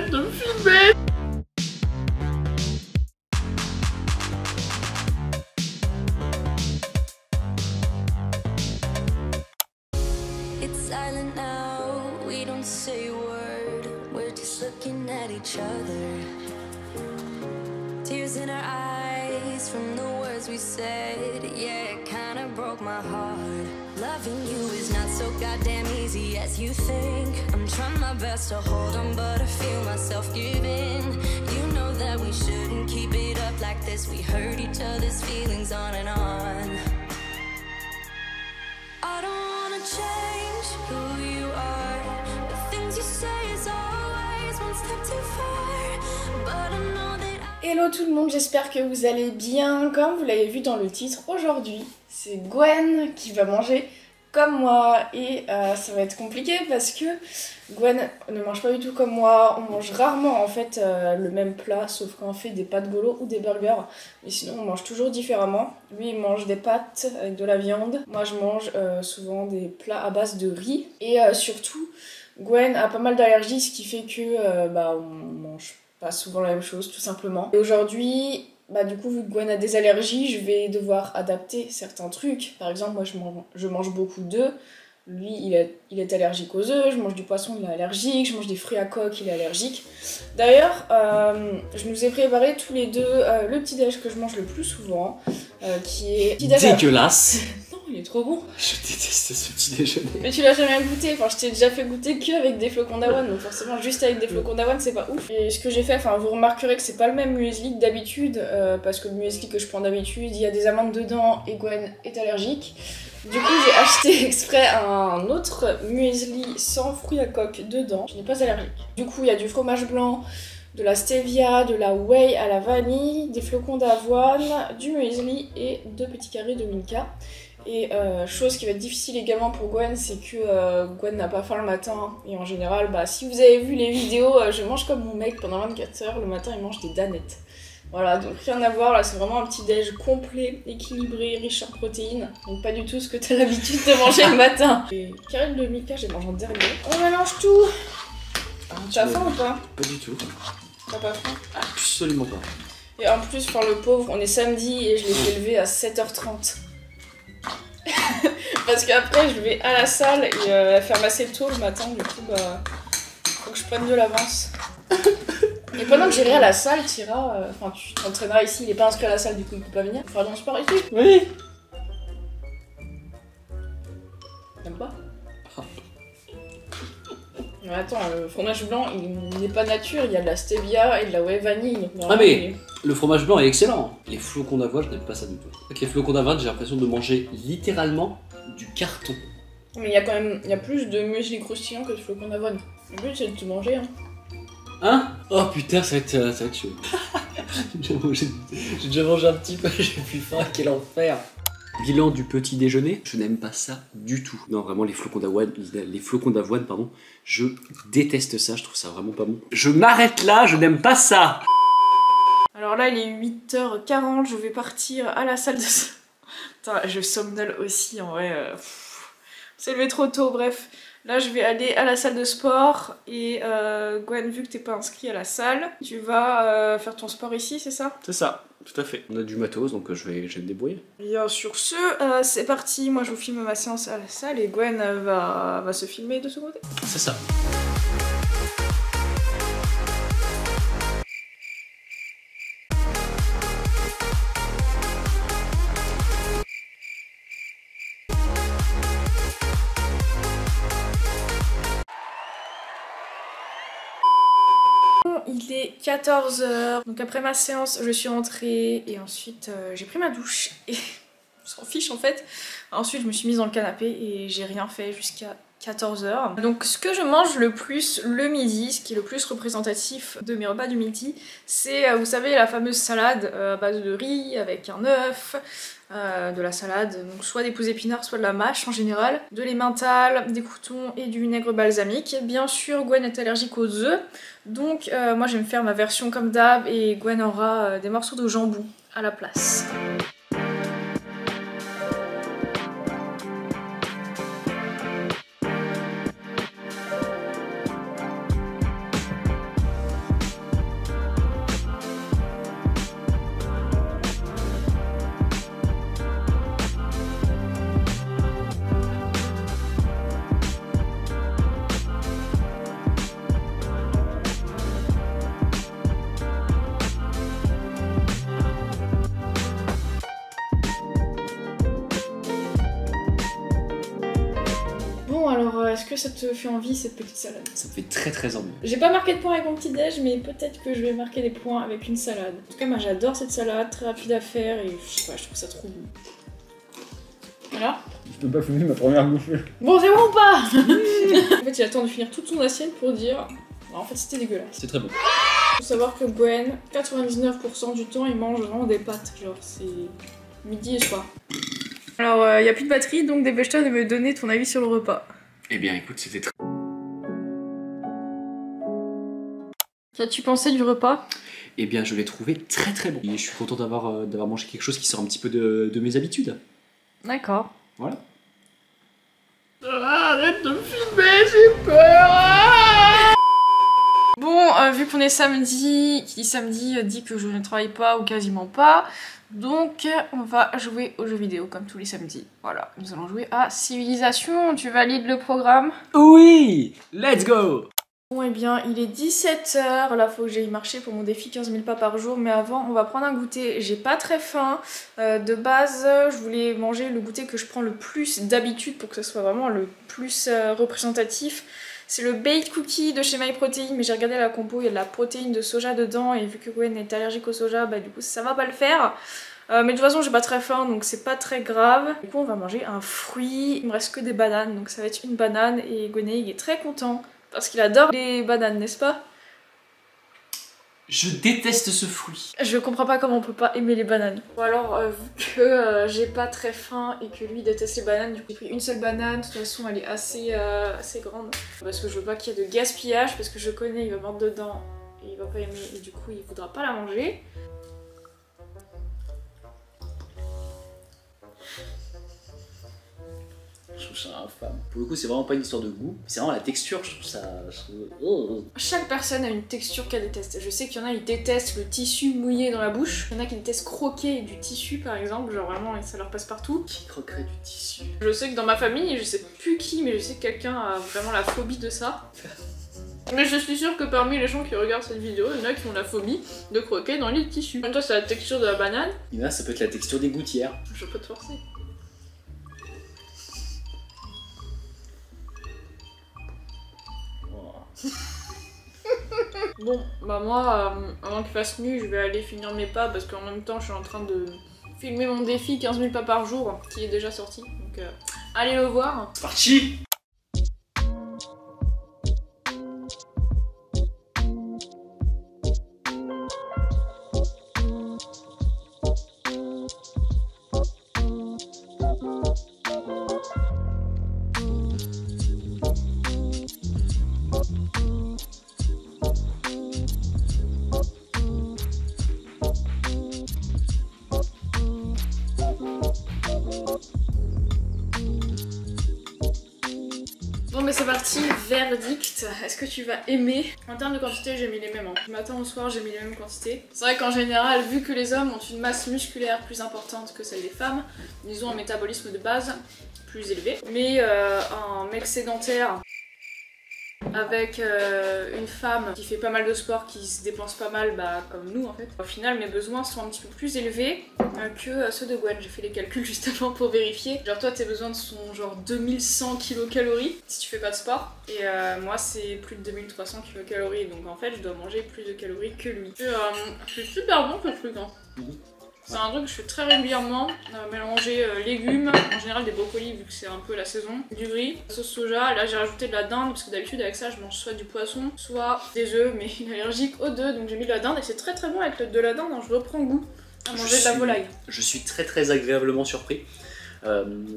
arrête de me filmer. It's silent now, we don't say a word. We're just looking at each other. Tears in our eyes from the words we said. Yeah, it kinda broke my heart. Loving you is not so goddamn easy as you think. I'm trying my best to hold on, but I feel myself giving. You know that we shouldn't keep it up like this. We hurt each other's feelings on and on. I don't wanna change who you are. The things you say is always one step too far. But I know that Hello tout le monde, j'espère que vous allez bien. Comme vous l'avez vu dans le titre, aujourd'hui c'est Gwen qui va manger comme moi et ça va être compliqué parce que Gwen ne mange pas du tout comme moi. On mange rarement en fait le même plat, sauf quand on fait des pâtes golo ou des burgers, mais sinon on mange toujours différemment. Lui il mange des pâtes avec de la viande, moi je mange souvent des plats à base de riz et surtout Gwen a pas mal d'allergies, ce qui fait que on mange pas souvent la même chose tout simplement. Et aujourd'hui, du coup vu que Gwen a des allergies, je vais devoir adapter certains trucs. Par exemple, moi je mange beaucoup d'œufs. Lui il est allergique aux œufs, je mange du poisson, il est allergique, je mange des fruits à coque, il est allergique. D'ailleurs, je nous ai préparé tous les deux le petit déj que je mange le plus souvent, qui est... Dégueulasse. Non, il est trop bon. Je déteste ce petit déjeuner. Mais tu l'as jamais goûté, enfin je t'ai déjà fait goûter que avec des flocons d'avoine, donc forcément juste avec des flocons d'avoine c'est pas ouf. Et ce que j'ai fait, vous remarquerez que c'est pas le même muesli que d'habitude, parce que le muesli que je prends d'habitude, il y a des amandes dedans et Gwen est allergique. Du coup j'ai acheté exprès un autre muesli sans fruits à coque dedans, je n'ai pas allergique. Du coup il y a du fromage blanc, de la stevia, de la whey à la vanille, des flocons d'avoine, du muesli et 2 petits carrés de Milka. Et chose qui va être difficile également pour Gwen, c'est que Gwen n'a pas faim le matin. Et en général, si vous avez vu les vidéos, je mange comme mon mec pendant 24 heures. Le matin, il mange des danettes. Voilà, donc rien à voir, là c'est vraiment un petit déj complet, équilibré, riche en protéines. Donc pas du tout ce que t'as l'habitude de manger le matin. Les carrés de Milka, j'ai mangé en dernier. On mélange tout. T'as faim ou pas? Pas du tout. T'as pas faim? Absolument pas. Et en plus, le pauvre, on est samedi et je l'ai fait lever à 7h30. Parce qu'après je vais à la salle et faire masser le tôt le matin, du coup faut que je prenne de l'avance. Et pendant que j'irai à la salle, t'iras, tu t'entraîneras ici, il est pas inscrit à la salle du coup il peut pas venir. Tu feras ton sport ici. Oui. T'aimes pas? Mais attends, le fromage blanc il n'est pas nature, il y a de la stevia et de la whey vanille. Ah mais le fromage blanc est excellent. Les flocons d'avoine, je n'aime pas ça du tout. Avec les flocons d'avoine, j'ai l'impression de manger littéralement du carton. Mais il y a plus de muesli croustillant que de flocons d'avoine. Le but c'est de tout manger hein. Hein? Oh putain, ça va être chaud. J'ai déjà mangé un petit peu, j'ai plus faim, quel enfer. Bilan du petit déjeuner, je n'aime pas ça du tout. Non, vraiment, les flocons d'avoine, pardon, je déteste ça, je trouve ça vraiment pas bon. Je m'arrête là, je n'aime pas ça. Alors là, il est 8h40, je vais partir à la salle de... Putain, je somnole aussi, en vrai. C'est levé trop tôt, bref. Là, je vais aller à la salle de sport et Gwen, vu que t'es pas inscrit à la salle, tu vas faire ton sport ici, c'est ça? C'est ça, tout à fait. On a du matos, donc je vais me débrouiller. Et sur ce, c'est parti. Moi, je vous filme ma séance à la salle et Gwen va se filmer de ce côté. C'est ça. Il est 14h, donc après ma séance je suis rentrée et ensuite j'ai pris ma douche et on s'en fiche en fait. Ensuite je me suis mise dans le canapé et j'ai rien fait jusqu'à 14h. Donc ce que je mange le plus le midi, ce qui est le plus représentatif de mes repas du midi, c'est vous savez la fameuse salade à base de riz avec un œuf, de la salade, donc soit des pousses épinards, soit de la mâche en général, de l'emmental, des croûtons et du vinaigre balsamique. Bien sûr, Gwen est allergique aux œufs, donc moi je vais me faire ma version comme d'hab et Gwen aura des morceaux de jambon à la place. que ça te fait envie cette petite salade? Ça me fait très envie. J'ai pas marqué de points avec mon petit déj, mais peut-être que je vais marquer des points avec une salade. En tout cas, moi j'adore cette salade, très rapide à faire et je sais pas, je trouve ça trop bon. Voilà. Je peux pas finir ma première bouffée. Bon, c'est bon ou pas? En fait, il attend de finir toute son assiette pour dire. En fait, c'était dégueulasse. C'est très bon. Faut savoir que Gwen, 99% du temps, il mange vraiment des pâtes. Genre, c'est midi et soir. Alors, y a plus de batterie, donc dépêche-toi de me donner ton avis sur le repas. Eh bien, écoute, c'était très. Qu'as-tu pensé du repas? Eh bien, je l'ai trouvé très bon. Et je suis content d'avoir mangé quelque chose qui sort un petit peu de mes habitudes. D'accord. Voilà. Arrête de me filmer, j'ai peur. Bon, vu qu'on est samedi, qui dit samedi dit que je ne travaille pas ou quasiment pas. Donc, on va jouer aux jeux vidéo comme tous les samedis. Voilà, nous allons jouer à Civilisation. Tu valides le programme? Oui, let's go. Bon, eh bien, il est 17h. Là, faut que j'aille marcher pour mon défi 15 000 pas par jour. Mais avant, on va prendre un goûter. J'ai pas très faim. De base, je voulais manger le goûter que je prends le plus d'habitude pour que ce soit vraiment le plus représentatif. C'est le baked cookie de chez MyProtein, mais j'ai regardé la compo, il y a de la protéine de soja dedans, et vu que Gwen est allergique au soja, bah du coup ça va pas le faire. Mais de toute façon j'ai pas très faim, donc c'est pas très grave. Du coup on va manger un fruit, il me reste que des bananes, donc ça va être une banane, et Gwen il est très content, parce qu'il adore les bananes, n'est-ce pas? Je déteste ce fruit. Je comprends pas comment on peut pas aimer les bananes. Bon alors, vu que j'ai pas très faim et que lui déteste les bananes, du coup j'ai pris une seule banane, de toute façon elle est assez grande. Parce que je veux pas qu'il y ait de gaspillage, parce que je connais, il va mordre dedans et il va pas aimer, et du coup il voudra pas la manger. Je trouve ça infâme. Pour le coup, c'est vraiment pas une histoire de goût, c'est vraiment la texture, je trouve ça... Oh. Chaque personne a une texture qu'elle déteste. Je sais qu'il y en a, ils détestent le tissu mouillé dans la bouche. Il y en a qui détestent croquer du tissu par exemple, genre vraiment ça leur passe partout. Qui croquerait du tissu? Je sais que dans ma famille, je sais plus qui, mais je sais que quelqu'un a vraiment la phobie de ça. Mais je suis sûre que parmi les gens qui regardent cette vidéo, il y en a qui ont la phobie de croquer dans les tissus. Toi, c'est la texture de la banane. Il y en a, ça peut être la texture des gouttières. Je peux te forcer. Bon, bah moi, avant qu'il fasse nuit, je vais aller finir mes pas parce qu'en même temps, je suis en train de filmer mon défi 15 000 pas par jour qui est déjà sorti. Donc, allez le voir. C'est parti. Bon mais c'est parti, verdict. Est-ce que tu vas aimer? En termes de quantité, j'ai mis les mêmes. Du matin au soir, j'ai mis les mêmes quantités. C'est vrai qu'en général, vu que les hommes ont une masse musculaire plus importante que celle des femmes, ils ont un métabolisme de base plus élevé. Mais un mec sédentaire avec une femme qui fait pas mal de sport, qui se dépense pas mal, bah comme nous en fait. Au final, mes besoins sont un petit peu plus élevés que ceux de Gwen. J'ai fait les calculs juste avant pour vérifier. Genre toi, tes besoins sont genre 2100 kcal si tu fais pas de sport. Et moi, c'est plus de 2300 kcal. Donc en fait, je dois manger plus de calories que lui. C'est super bon ce truc. Hein. C'est un truc que je fais très régulièrement, mélanger légumes, en général des brocolis vu que c'est un peu la saison, du riz, sauce soja, là j'ai rajouté de la dinde parce que d'habitude avec ça je mange soit du poisson, soit des œufs, mais il est allergique aux deux donc j'ai mis de la dinde et c'est très bon avec de la dinde, hein, je reprends goût à manger de la volaille. Je suis très agréablement surpris.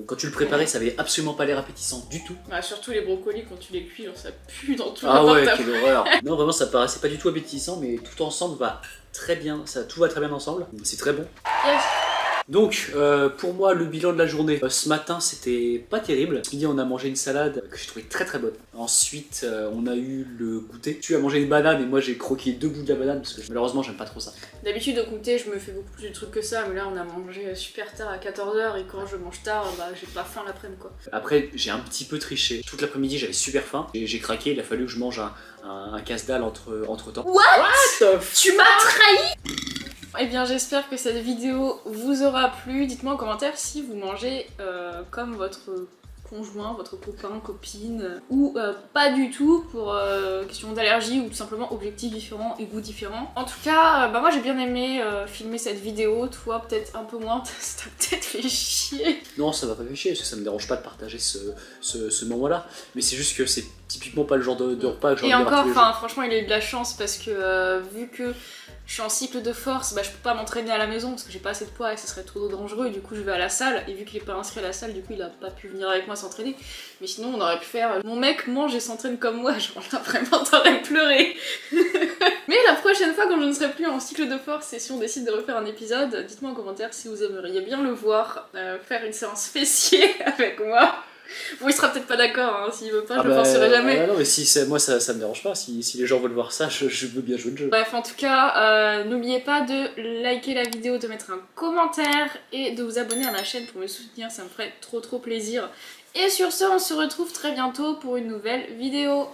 Quand tu le préparais, ça avait absolument pas l'air appétissant du tout. Bah, surtout les brocolis, quand tu les cuis, genre, ça pue dans tout Ah ouais, l'appart. quelle horreur. Non, vraiment, ça paraissait pas du tout appétissant, mais tout ensemble va très bien. Tout va très bien ensemble. C'est très bon. Yes. Donc, pour moi, le bilan de la journée, ce matin, c'était pas terrible. Ce midi, on a mangé une salade que j'ai trouvée très bonne. Ensuite, on a eu le goûter. Tu as mangé une banane et moi, j'ai croqué 2 bouts de la banane parce que malheureusement, j'aime pas trop ça. D'habitude, au goûter, je me fais beaucoup plus de trucs que ça, mais là, on a mangé super tard à 14h et quand je mange tard, bah, j'ai pas faim l'après-midi quoi. Après, j'ai un petit peu triché. Toute l'après-midi, j'avais super faim. J'ai craqué, il a fallu que je mange un casse-dalle entre temps. What? Tu m'as trahi? Eh bien j'espère que cette vidéo vous aura plu. Dites-moi en commentaire si vous mangez comme votre conjoint, votre copain, copine, ou pas du tout pour question d'allergie ou tout simplement objectifs différents et goûts différents. En tout cas, bah moi j'ai bien aimé filmer cette vidéo, toi peut-être un peu moins, ça t'a peut-être fait chier. Non, ça va pas fait chier, parce que ça me dérange pas de partager ce moment-là, mais c'est juste que c'est typiquement pas le genre de repas que j'ai envie Et d'avoir encore, tous les jours. franchement, il a eu de la chance parce que vu que je suis en cycle de force, bah je peux pas m'entraîner à la maison parce que j'ai pas assez de poids et ce serait trop dangereux. Du coup, je vais à la salle et vu qu'il est pas inscrit à la salle, du coup, il a pas pu venir avec moi s'entraîner. Mais sinon, on aurait pu faire mon mec mange et s'entraîne comme moi. Genre là, vraiment, t'aurais pleuré. Mais la prochaine fois, quand je ne serai plus en cycle de force et si on décide de refaire un épisode, dites-moi en commentaire si vous aimeriez bien le voir faire une séance fessier avec moi. Bon, il sera peut-être pas d'accord, hein, s'il veut pas, je le forcerai jamais. Non, mais si moi ça me dérange pas, si les gens veulent voir ça, je veux bien jouer le jeu. Bref, en tout cas, n'oubliez pas de liker la vidéo, de mettre un commentaire et de vous abonner à ma chaîne pour me soutenir, ça me ferait trop plaisir. Et sur ce, on se retrouve très bientôt pour une nouvelle vidéo.